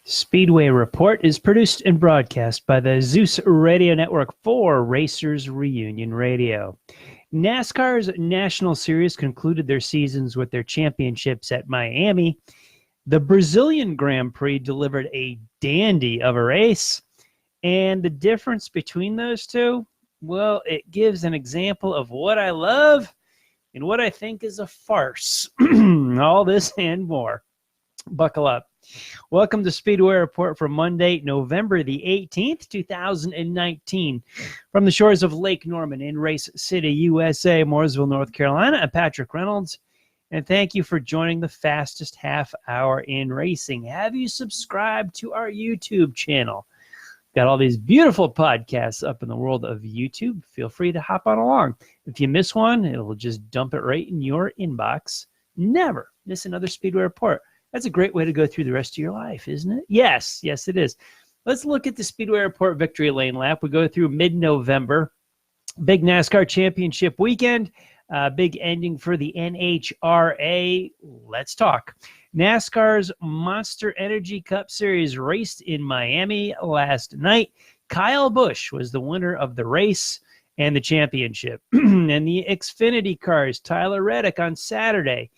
Speedway Report is produced and broadcast by the Zeus Radio Network for Racers Reunion Radio. NASCAR's National Series concluded their seasons with their championships at Miami. The Brazilian Grand Prix delivered a dandy of a race. And the difference between those two, well, it gives an example of what I love and what I think is a farce. All this and more. Buckle up. Welcome to Speedway Report for Monday, November the 18th, 2019. From the shores of Lake Norman in Race City, USA, Mooresville, North Carolina, I'm Patrick Reynolds, and thank you for joining the fastest half hour in racing. Have you subscribed to our YouTube channel? Got all these beautiful podcasts up in the world of YouTube. Feel free to hop on along. If you miss one, it'll just dump it right in your inbox. Never miss another Speedway Report. That's a great way to go through the rest of your life, isn't it? Yes, it is. Let's look at the Speedway Report Victory Lane lap. We go through mid-November. Big NASCAR Championship weekend. Big ending for the NHRA. Let's talk. NASCAR's Monster Energy Cup Series raced in Miami last night. Kyle Busch was the winner of the race and the championship. And the Xfinity cars, Tyler Reddick on Saturday,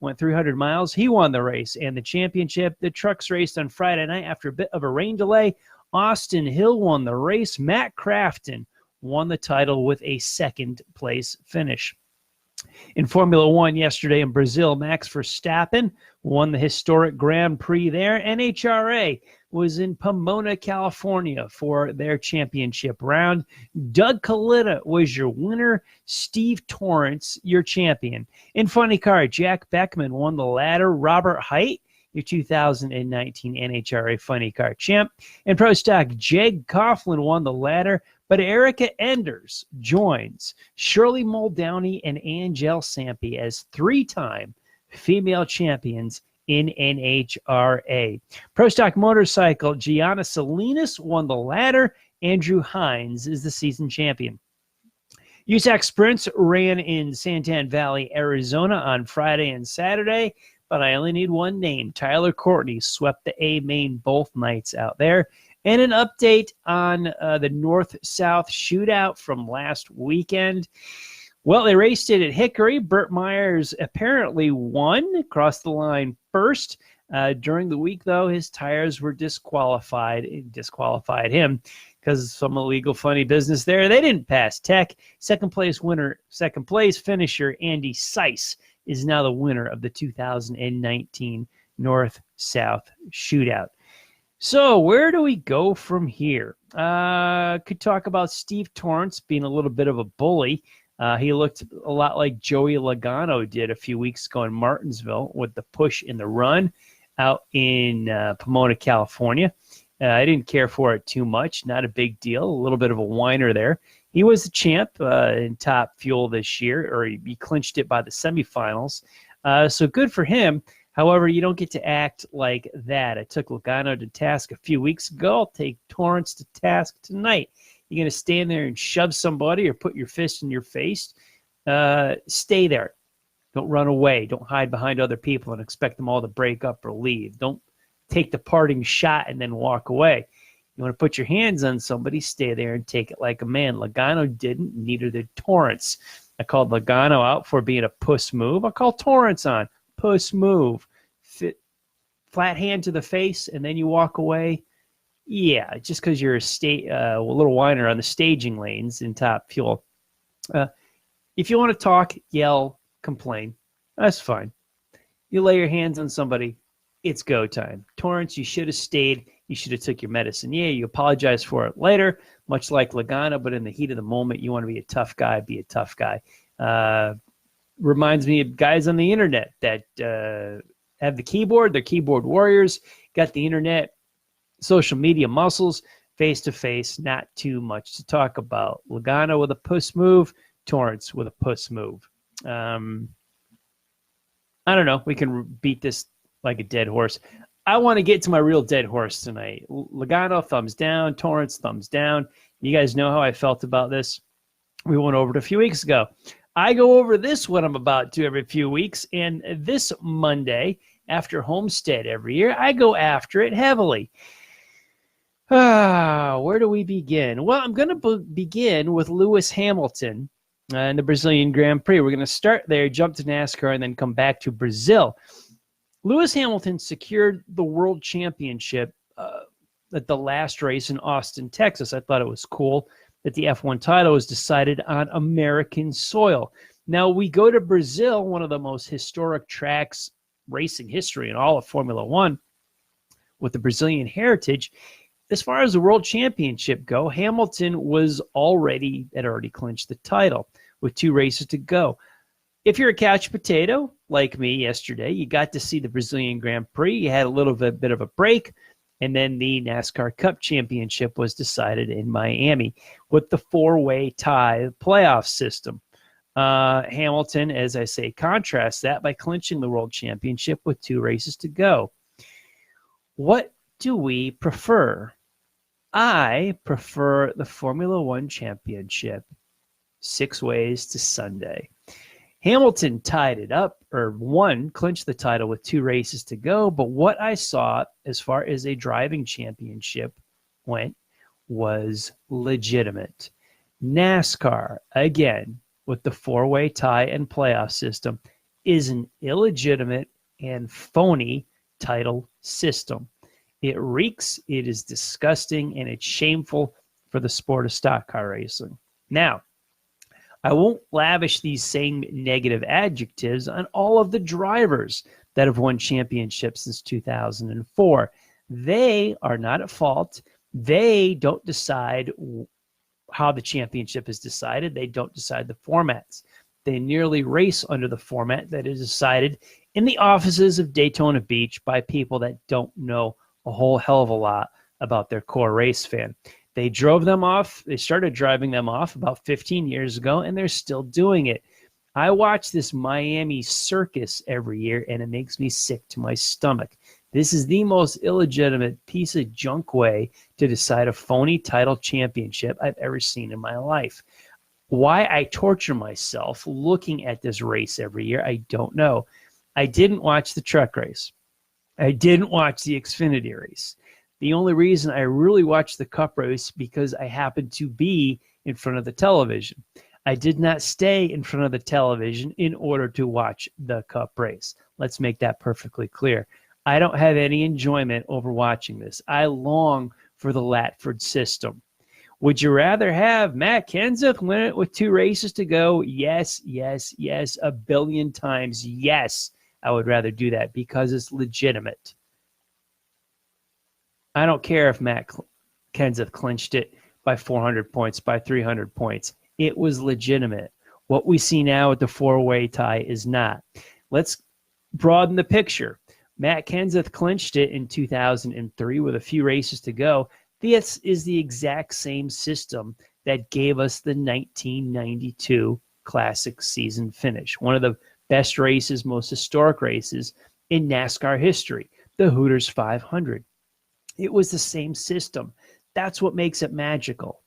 went 300 miles. He won the race and the championship. The trucks raced on Friday night after a bit of a rain delay. Austin Hill won the race. Matt Crafton won the title with a second-place finish. In Formula One yesterday in Brazil, Max Verstappen won the historic Grand Prix there. NHRA was in Pomona, California for their championship round. Doug Coletta was your winner. Steve Torrence, your champion. In Funny Car, Jack Beckman won the ladder. Robert Height, your 2019 NHRA Funny Car champ. In Pro Stock, Jeg Coughlin won the ladder, but Erica Enders joins Shirley Muldowney and Angel Sampe as three-time female champions in NHRA. Pro Stock Motorcycle, Gianna Salinas won the ladder. Andrew Hines is the season champion. USAC Sprints ran in Santan Valley, Arizona on Friday and Saturday, but I only need one name. Tyler Courtney swept the A main both nights out there. And an update on the North-South shootout from last weekend. Well, they raced it at Hickory. Burt Myers apparently won, crossed the line first. During the week, though, his tires were disqualified. It disqualified him because of some illegal funny business there. They didn't pass tech. Second place finisher, Andy Seiss, is now the winner of the 2019 North-South shootout. So where do we go from here? Could talk about Steve Torrence being a little bit of a bully. He looked a lot like Joey Logano did a few weeks ago in Martinsville with the push in the run out in Pomona, California. I didn't care for it too much. Not a big deal. A little bit of a whiner there. He was the champ in Top Fuel this year, or he clinched it by the semifinals. So good for him. However, you don't get to act like that. I took Logano to task a few weeks ago. I'll take Torrence to task tonight. You're going to stand there and shove somebody or put your fist in your face? Stay there. Don't run away. Don't hide behind other people and expect them all to break up or leave. Don't take the parting shot and then walk away. You want to put your hands on somebody, stay there and take it like a man. Logano didn't, neither did Torrence. I called Logano out for being a puss move. I called Torrence on. Puss move. Flat hand to the face, and then you walk away. Yeah, just because you're a little whiner on the staging lanes in Top Fuel. If you want to talk, yell, complain, that's fine. You lay your hands on somebody, it's go time. Torrence, you should have stayed. You should have took your medicine. Yeah, you apologize for it later, much like Logano, but in the heat of the moment, you want to be a tough guy, be a tough guy. Reminds me of guys on the internet that have the keyboard. They're keyboard warriors, got the internet, social media muscles, face-to-face, not too much to talk about. Logano with a puss move, Torrence with a puss move. I don't know. We can beat this like a dead horse. I want to get to my real dead horse tonight. Logano, thumbs down. Torrence, thumbs down. You guys know how I felt about this. We went over it a few weeks ago. I go over this one I'm about to every few weeks, and this Monday, after Homestead every year, I go after it heavily. Where do we begin? Well, I'm going to begin with Lewis Hamilton and the Brazilian Grand Prix. We're going to start there, jump to NASCAR, and then come back to Brazil. Lewis Hamilton secured the world championship at the last race in Austin, Texas. I thought it was cool that the F1 title was decided on American soil. Now, we go to Brazil, one of the most historic tracks, racing history in all of Formula One, with the Brazilian heritage. As far as the world championship go, Hamilton had already clinched the title with 2 races to go. If you're a couch potato like me yesterday, you got to see the Brazilian Grand Prix. You had a little bit of a break, and then the NASCAR Cup Championship was decided in Miami with the 4-way tie playoff system. Hamilton, as I say, contrasts that by clinching the world championship with 2 races to go. What do we prefer? I prefer the Formula One championship 6 ways to Sunday. Hamilton tied it up, or clinched the title with 2 races to go. But what I saw as far as a driving championship went was legitimate. NASCAR, again, with the 4-way tie and playoff system, is an illegitimate and phony title system. It reeks, it is disgusting, and it's shameful for the sport of stock car racing. Now, I won't lavish these same negative adjectives on all of the drivers that have won championships since 2004. They are not at fault. They don't decide how the championship is decided. They don't decide the formats. They nearly race under the format that is decided in the offices of Daytona Beach by people that don't know a whole hell of a lot about their core race fan. They drove them off. They started driving them off about 15 years ago, and they're still doing it. I watch this Miami circus every year, and it makes me sick to my stomach. This is the most illegitimate piece of junk way to decide a phony title championship I've ever seen in my life. Why I torture myself looking at this race every year, I don't know. I didn't watch the truck race. I didn't watch the Xfinity race. The only reason I really watched the Cup race because I happened to be in front of the television. I did not stay in front of the television in order to watch the Cup race. Let's make that perfectly clear. I don't have any enjoyment over watching this. I long for the Latford system. Would you rather have Matt Kenseth win it with 2 races to go? Yes, yes, yes, a billion times. Yes, I would rather do that because it's legitimate. I don't care if Matt Kenseth clinched it by 400 points, by 300 points. It was legitimate. What we see now with the 4-way tie is not. Let's broaden the picture. Matt Kenseth clinched it in 2003 with a few races to go. This is the exact same system that gave us the 1992 Classic season finish. One of the best races, most historic races in NASCAR history, the Hooters 500. It was the same system. That's what makes it magical.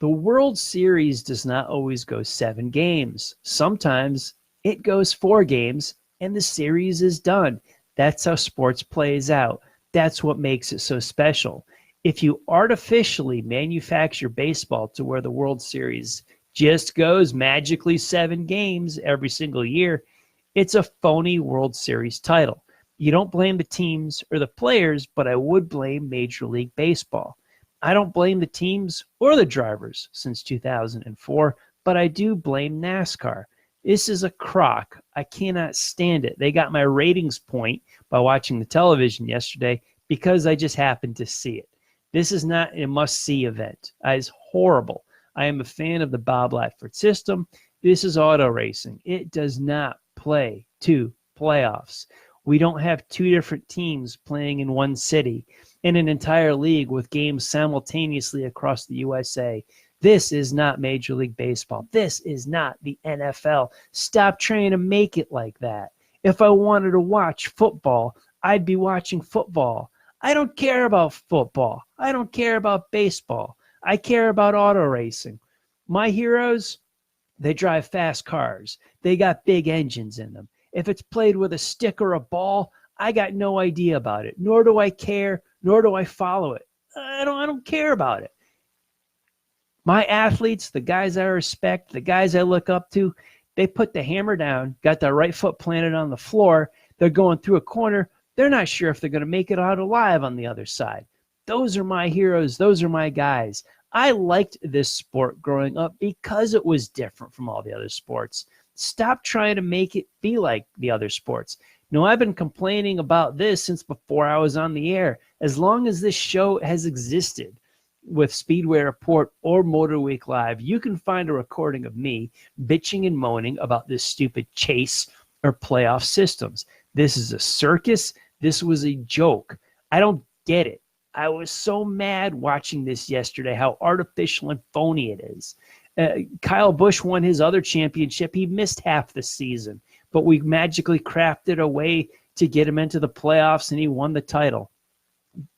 The World Series does not always go 7 games. Sometimes it goes 4 games and the series is done. That's how sports plays out. That's what makes it so special. If you artificially manufacture baseball to where the World Series just goes magically 7 games every single year, it's a phony World Series title. You don't blame the teams or the players, but I would blame Major League Baseball. I don't blame the teams or the drivers since 2004, but I do blame NASCAR. This is a crock. I cannot stand it. They got my ratings point by watching the television yesterday because I just happened to see it. This is not a must-see event. It's horrible. I am a fan of the Bob Latford system. This is auto racing. It does not play to playoffs. We don't have 2 different teams playing in one city in an entire league with games simultaneously across the USA. This is not Major League Baseball. This is not the NFL. Stop trying to make it like that. If I wanted to watch football, I'd be watching football. I don't care about football. I don't care about baseball. I care about auto racing. My heroes, They drive fast cars. They got big engines in them. If it's played with a stick or a ball, I got no idea about it, nor do I care, nor do I follow it. I don't care about it. My athletes, the guys I respect, the guys I look up to, they put the hammer down, got their right foot planted on the floor. They're going through a corner. They're not sure if they're going to make it out alive on the other side. Those are my heroes. Those are my guys. I liked this sport growing up because it was different from all the other sports. Stop trying to make it be like the other sports. No, I've been complaining about this since before I was on the air. As long as this show has existed with Speedway Report or Motor Week Live, you can find a recording of me bitching and moaning about this stupid chase or playoff systems. This is a circus. This was a joke. I don't get it. I was so mad watching this yesterday, how artificial and phony it is. Kyle Busch won his other championship. He missed half the season, but we magically crafted a way to get him into the playoffs, and he won the title.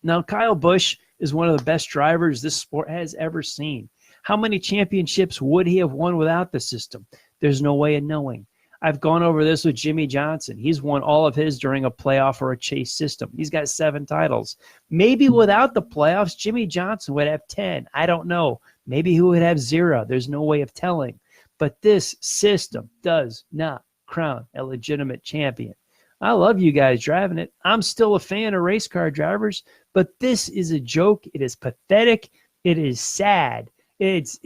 Now, Kyle Busch is one of the best drivers this sport has ever seen. How many championships would he have won without the system? There's no way of knowing. I've gone over this with Jimmy Johnson. He's won all of his during a playoff or a chase system. He's got 7 titles. Maybe without the playoffs, Jimmy Johnson would have 10. I don't know. Maybe he would have 0. There's no way of telling. But this system does not crown a legitimate champion. I love you guys driving it. I'm still a fan of race car drivers, but this is a joke. It is pathetic. It is sad. It's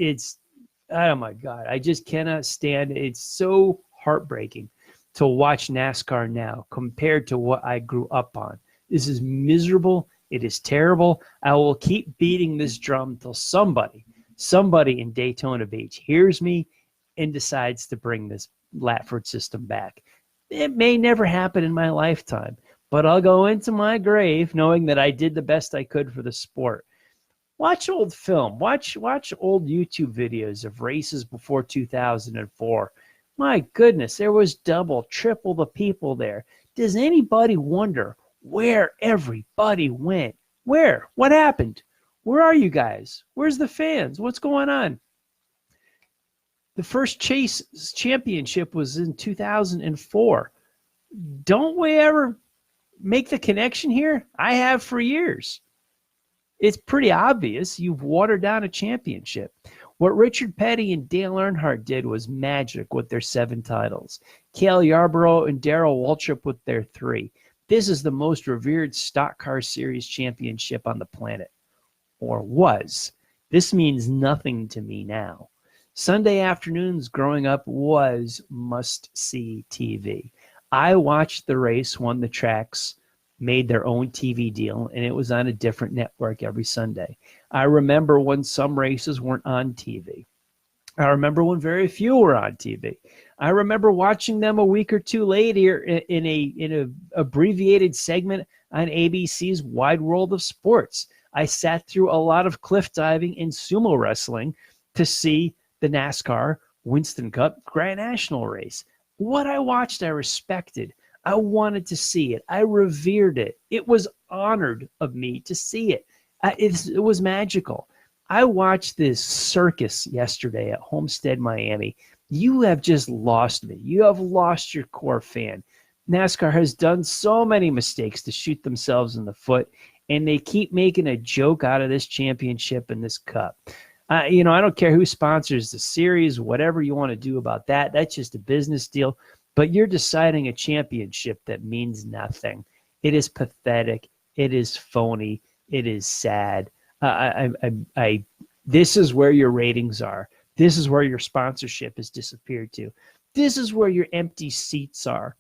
oh my God. I just cannot stand it. It's so heartbreaking to watch NASCAR now compared to what I grew up on. This is miserable. It is terrible. I will keep beating this drum until somebody in Daytona Beach hears me and decides to bring this Latford system back. It may never happen in my lifetime, but I'll go into my grave knowing that I did the best I could for the sport. Watch old film. Watch old YouTube videos of races before 2004. My goodness, there was double, triple the people there. Does anybody wonder where everybody went? Where? What happened? Where are you guys? Where's the fans? What's going on? The first Chase championship was in 2004. Don't we ever make the connection here? I have for years. It's pretty obvious you've watered down a championship. What Richard Petty and Dale Earnhardt did was magic with their 7 titles. Cale Yarborough and Darrell Waltrip with their 3. This is the most revered stock car series championship on the planet. Or was. This means nothing to me now. Sunday afternoons growing up was must-see TV. I watched the race when the tracks made their own TV deal, and it was on a different network every Sunday. I remember when some races weren't on TV. I remember when very few were on TV. I remember watching them a week or two later in a abbreviated segment on ABC's Wide World of Sports. I sat through a lot of cliff diving and sumo wrestling to see the NASCAR Winston Cup Grand National race. What I watched, I respected. I wanted to see it. I revered it. It was honored of me to see it. It was magical. I watched this circus yesterday at Homestead, Miami. You have just lost me. You have lost your core fan. NASCAR has done so many mistakes to shoot themselves in the foot, and they keep making a joke out of this championship and this cup. I don't care who sponsors the series, whatever you want to do about that. That's just a business deal. But you're deciding a championship that means nothing. It is pathetic. It is phony. It is sad. This is where your ratings are. This is where your sponsorship has disappeared to. This is where your empty seats are.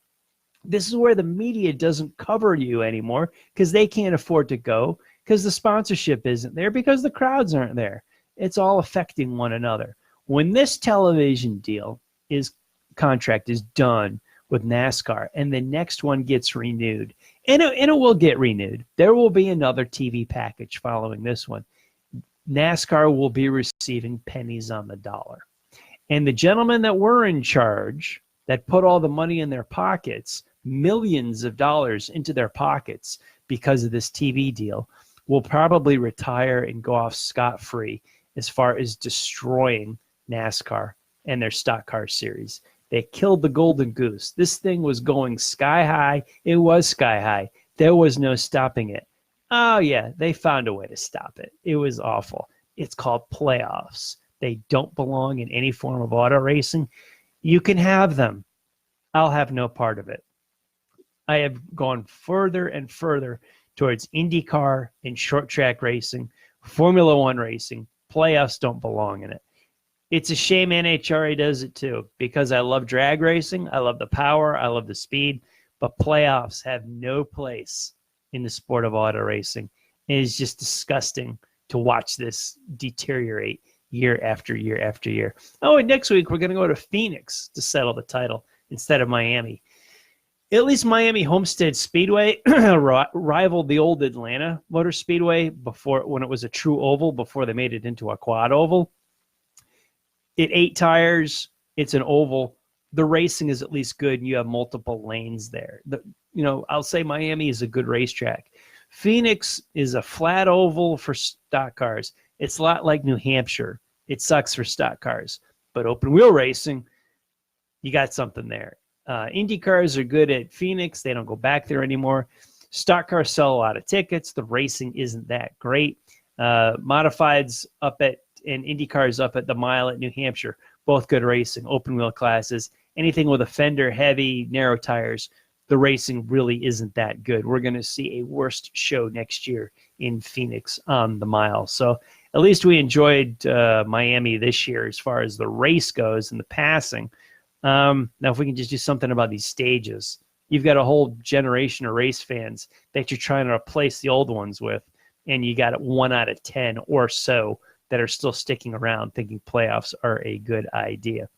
This is where the media doesn't cover you anymore because they can't afford to go because the sponsorship isn't there because the crowds aren't there. It's all affecting one another. When this television contract is done with NASCAR and the next one gets renewed, and it will get renewed, there will be another TV package following this one. NASCAR will be receiving pennies on the dollar. And the gentlemen that were in charge, that put all the money in their pockets, millions of dollars into their pockets because of this TV deal, will probably retire and go off scot-free as far as destroying NASCAR and their stock car series. They killed the golden goose. This thing was going sky high. It was sky high. There was no stopping it. Oh, yeah, they found a way to stop it. It was awful. It's called playoffs. They don't belong in any form of auto racing. You can have them. I'll have no part of it. I have gone further and further towards IndyCar and short track racing, Formula One racing. Playoffs don't belong in it. It's a shame NHRA does it too, because I love drag racing. I love the power. I love the speed. But playoffs have no place in the sport of auto racing. It is just disgusting to watch this deteriorate year after year after year. Oh, and next week we're going to go to Phoenix to settle the title instead of Miami. At least Miami Homestead Speedway rivaled the old Atlanta Motor Speedway before, when it was a true oval, before they made it into a quad oval. It 8 tires. It's an oval. The racing is at least good, and you have multiple lanes there. I'll say Miami is a good racetrack. Phoenix is a flat oval for stock cars. It's a lot like New Hampshire. It sucks for stock cars. But open wheel racing, you got something there. Indy cars are good at Phoenix. They don't go back there anymore. Stock cars sell a lot of tickets. The racing isn't that great. Modifieds and Indy cars up at the mile at New Hampshire, both good racing, open wheel classes. Anything with a fender, heavy, narrow tires, the racing really isn't that good. We're going to see a worst show next year in Phoenix on the mile. So at least we enjoyed Miami this year as far as the race goes and the passing. Now, if we can just do something about these stages, you've got a whole generation of race fans that you're trying to replace the old ones with, and you got 1 out of 10 or so that are still sticking around thinking playoffs are a good idea.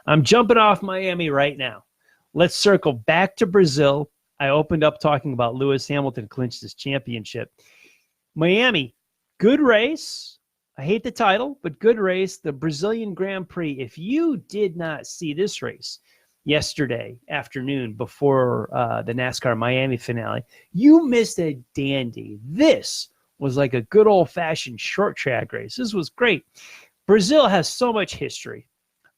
I'm jumping off Miami right now. Let's circle back to Brazil. I opened up talking about Lewis Hamilton clinched his championship. Miami, good race. I hate the title, but good race. The Brazilian Grand Prix. If you did not see this race yesterday afternoon before the NASCAR Miami finale, you missed a dandy. This was like a good old-fashioned short track race. This was great. Brazil has so much history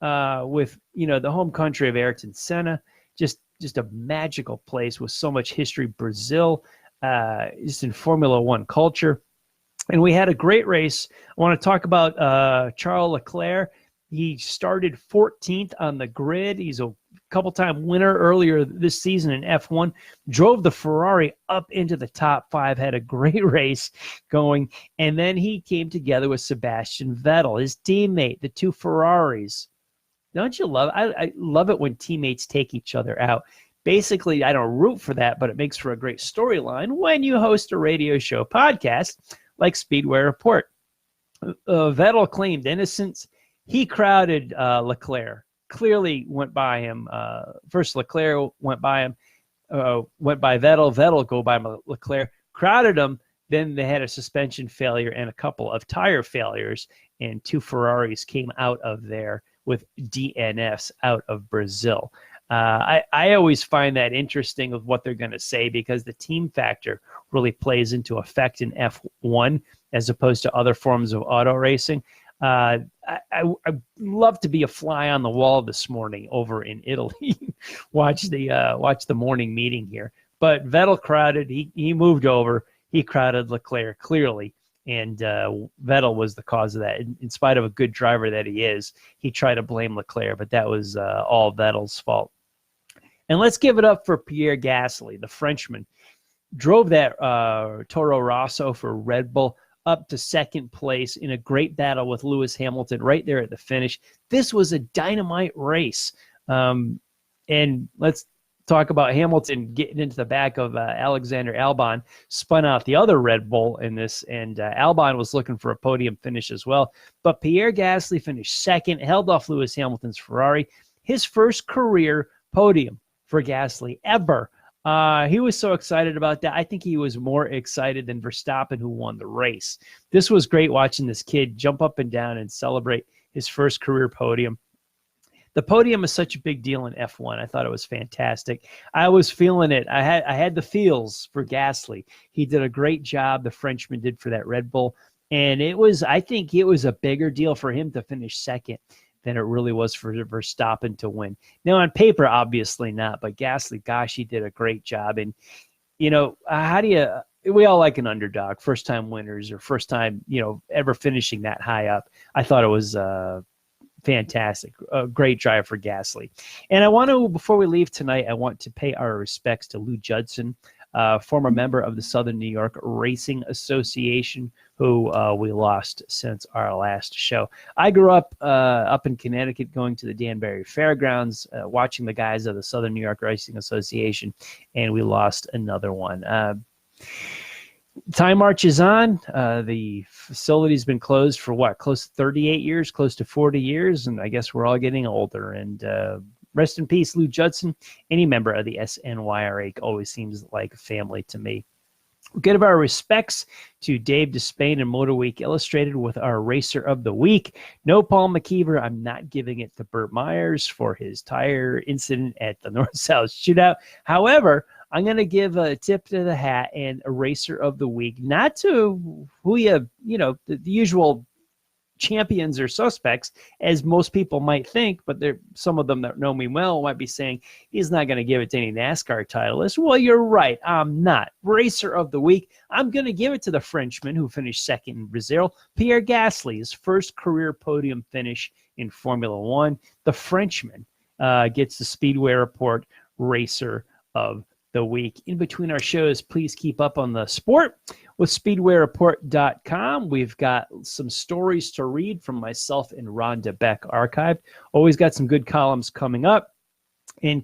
with, the home country of Ayrton Senna, just a magical place with so much history. Brazil, just in Formula One culture. And we had a great race. I want to talk about Charles Leclerc. He started 14th on the grid. He's a couple-time winner earlier this season in F1, drove the Ferrari up into the top 5, had a great race going, and then he came together with Sebastian Vettel, his teammate, the 2 Ferraris. Don't you love it? I love it when teammates take each other out. Basically, I don't root for that, but it makes for a great storyline when you host a radio show podcast like Speedway Report. Vettel claimed innocence. He crowded Leclerc. Clearly went by him. First, Leclerc went by him, went by Vettel. Vettel go by Leclerc, crowded him. Then they had a suspension failure and a couple of tire failures, and 2 Ferraris came out of there with DNFs out of Brazil. I always find that interesting of what they're going to say, because the team factor really plays into effect in F1 as opposed to other forms of auto racing. I love to be a fly on the wall this morning over in Italy, watch the morning meeting here. But Vettel crowded. He moved over. He crowded Leclerc clearly, and Vettel was the cause of that. In spite of a good driver that he is, he tried to blame Leclerc, but that was all Vettel's fault. And let's give it up for Pierre Gasly, the Frenchman. Drove that Toro Rosso for Red Bull up to second place in a great battle with Lewis Hamilton right there at the finish. This was a dynamite race. And let's talk about Hamilton getting into the back of Alexander Albon, spun out the other Red Bull in this, and Albon was looking for a podium finish as well. But Pierre Gasly finished second, held off Lewis Hamilton's Ferrari. His first career podium for Gasly ever. He was so excited about that. I think he was more excited than Verstappen, who won the race. This was great watching this kid jump up and down and celebrate his first career podium. The podium is such a big deal in F1. I thought it was fantastic. I was feeling it. I had the feels for Gasly. He did a great job, the Frenchman did, for that Red Bull. And I think it was a bigger deal for him to finish second than it really was for Verstappen to win. Now, on paper, obviously not, but Gasly, gosh, he did a great job. And, how do you – we all like an underdog, first-time winners or first-time, ever finishing that high up. I thought it was fantastic. A great drive for Gasly. And I want to, before we leave tonight, I want to pay our respects to Lou Judson, former member of the Southern New York Racing Association, who we lost since our last show. I grew up in Connecticut, going to the Danbury Fairgrounds, watching the guys of the Southern New York Racing Association, and we lost another one. Time marches on. The facility's been closed for close to 38 years, close to 40 years, and I guess we're all getting older. And rest in peace, Lou Judson. Any member of the SNYRA always seems like family to me. We'll give our respects to Dave Despain and Motor Week Illustrated with our Racer of the Week. No Paul McKeever. I'm not giving it to Burt Myers for his tire incident at the North-South Shootout. However, I'm going to give a tip to the hat and a Racer of the Week, not to who the usual champions or suspects, as most people might think, but some of them that know me well might be saying he's not going to give it to any NASCAR titleist. Well, you're right. I'm not. Racer of the Week, I'm going to give it to the Frenchman who finished second in Brazil, Pierre Gasly's first career podium finish in Formula One. The Frenchman gets the Speedway Report Racer of the Week. In between our shows, please keep up on the sport with SpeedwayReport.com. We've got some stories to read from myself and Rhonda Beck archived. Always got some good columns coming up. And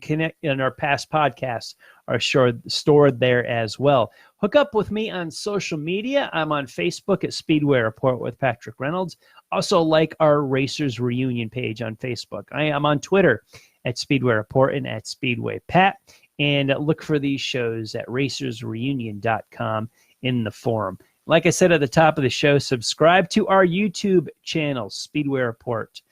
our past podcasts are stored there as well. Hook up with me on social media. I'm on Facebook at Speedway Report with Patrick Reynolds. Also like our Racers Reunion page on Facebook. I am on Twitter at Speedway Report and at Speedway Pat. And look for these shows at racersreunion.com in the forum. Like I said at the top of the show, subscribe to our YouTube channel, Speedway Report.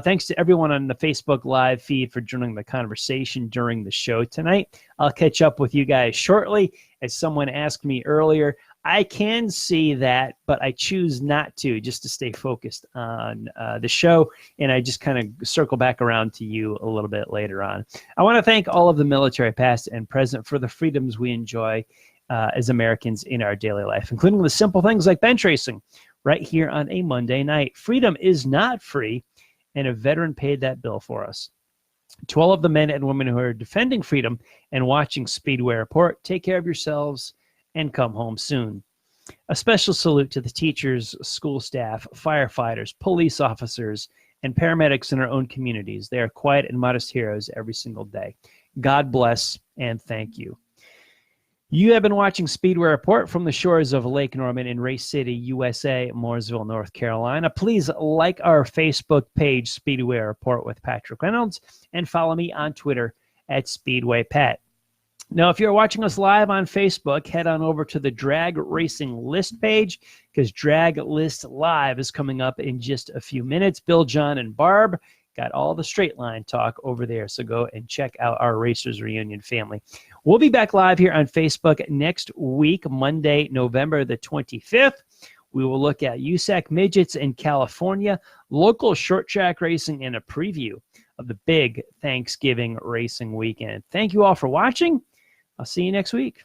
Thanks to everyone on the Facebook Live feed for joining the conversation during the show tonight. I'll catch up with you guys shortly. As someone asked me earlier, I can see that, but I choose not to, just to stay focused on the show, and I just kind of circle back around to you a little bit later on. I want to thank all of the military past and present for the freedoms we enjoy as Americans in our daily life, including the simple things like bench racing right here on a Monday night. Freedom is not free, and a veteran paid that bill for us. To all of the men and women who are defending freedom and watching Speedway Report, take care of yourselves and come home soon. A special salute to the teachers, school staff, firefighters, police officers, and paramedics in our own communities. They are quiet and modest heroes every single day. God bless and thank you. You have been watching Speedway Report from the shores of Lake Norman in Race City, USA, Mooresville, North Carolina. Please like our Facebook page, Speedway Report with Patrick Reynolds, and follow me on Twitter at Speedway Pat. Now, if you're watching us live on Facebook, head on over to the Drag Racing List page, because Drag List Live is coming up in just a few minutes. Bill, John, and Barb got all the straight line talk over there, so go and check out our Racers Reunion family. We'll be back live here on Facebook next week, Monday, November the 25th. We will look at USAC Midgets in California, local short track racing, and a preview of the big Thanksgiving racing weekend. Thank you all for watching. I'll see you next week.